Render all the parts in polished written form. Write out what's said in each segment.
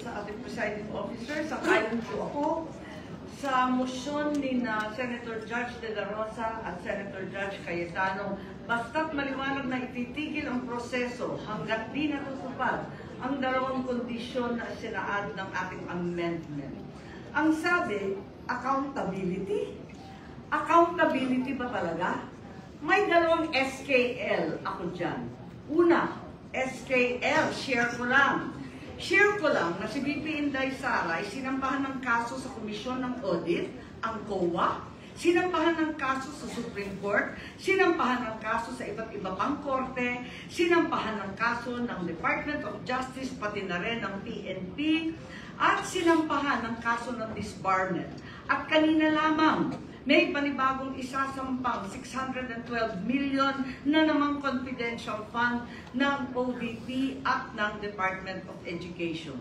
sa ating presiding officer, sang-ayon po ako sa motion ni Senator Judge De La Rosa at Senator Judge Cayetano, basta't maliwanag na ititigil ang proseso hanggat di natutupad ang dalawang kondisyon na sinaad ng ating amendment. Ang sabi, accountability. Accountability ba talaga? May dalawang SKL ako dyan. Una, SKL, share ko lang na si VP Inday Sara ay sinampahan ng kaso sa Komisyon ng Audit, ang COA, sinampahan ng kaso sa Supreme Court, sinampahan ng kaso sa iba't iba pang korte, sinampahan ng kaso ng Department of Justice, pati na rin ng PNP, at sinampahan ng kaso ng disbarment. At kanina lamang, may panibagong isasampang 612 million na namang confidential fund ng OVP at ng Department of Education.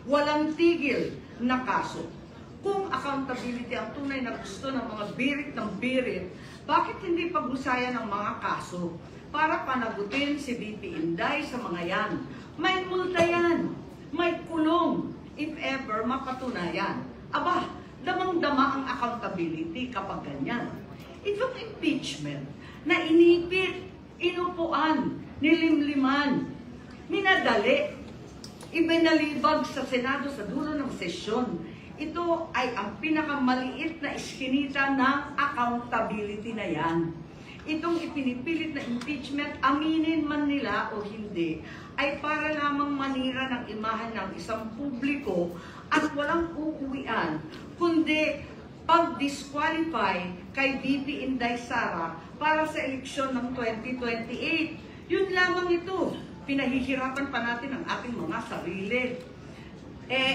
Walang tigil na kaso. Kung accountability ang tunay na gusto ng mga birit ng birit, bakit hindi pag-usayan ng mga kaso para panagutin si VP Inday sa mga yan? May multa yan, may kulong, if ever mapatunayan. Aba, damang-dama ang accountability kapag ganyan. Itong impeachment na inipit, inupuan, nilimliman, minadali, ibinalibag sa Senado sa dulo ng sesyon, ito ay ang pinakamaliit na iskinita ng accountability na yan. Itong ipinipilit na impeachment, aminin man nila o hindi, ay para lamang manira ng imahen ng isang publiko at walang uuwian, kundi pag-disqualify kay VP Inday Sara para sa eleksyon ng 2028. Yun lamang ito. Pinahihirapan pa natin ang ating mga sarili.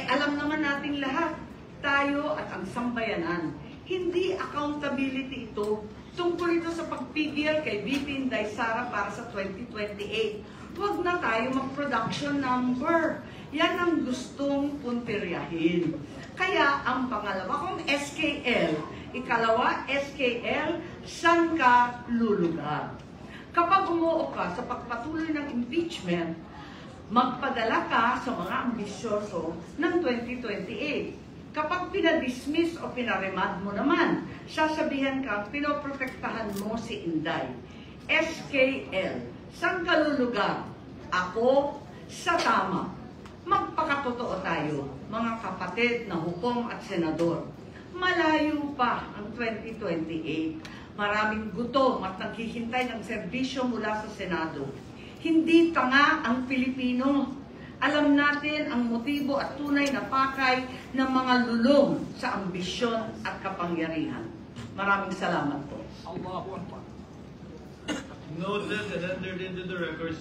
Alam naman natin lahat, tayo at ang sambayanan, hindi accountability ito. Tungkol ito sa pagpigil kay VP Inday Sara para sa 2028. Huwag na tayo mag-production number. Yan ang gustong puntiryahin. Kaya ang pangalawa kong SKL, ikalawa SKL, saan ka lulugar? Kapag umuo ka sa pagpatuloy ng impeachment, magpadala ka sa mga ambisyoso ng 2028. Kapag pinadismiss o pinaremad mo naman, sasabihan ka, pinoprotektahan mo si Inday. SKL, saan ka lulugar? Ako sa tama. Magpakatotoo tayo, mga kapatid na hukom at senador. Malayo pa ang 2028. Maraming gutom at naghihintay ng serbisyo mula sa Senado. Hindi tanga ang Pilipino. Alam natin ang motibo at tunay na pakay ng mga lulong sa ambisyon at kapangyarihan. Maraming salamat po. Noted and entered into the records.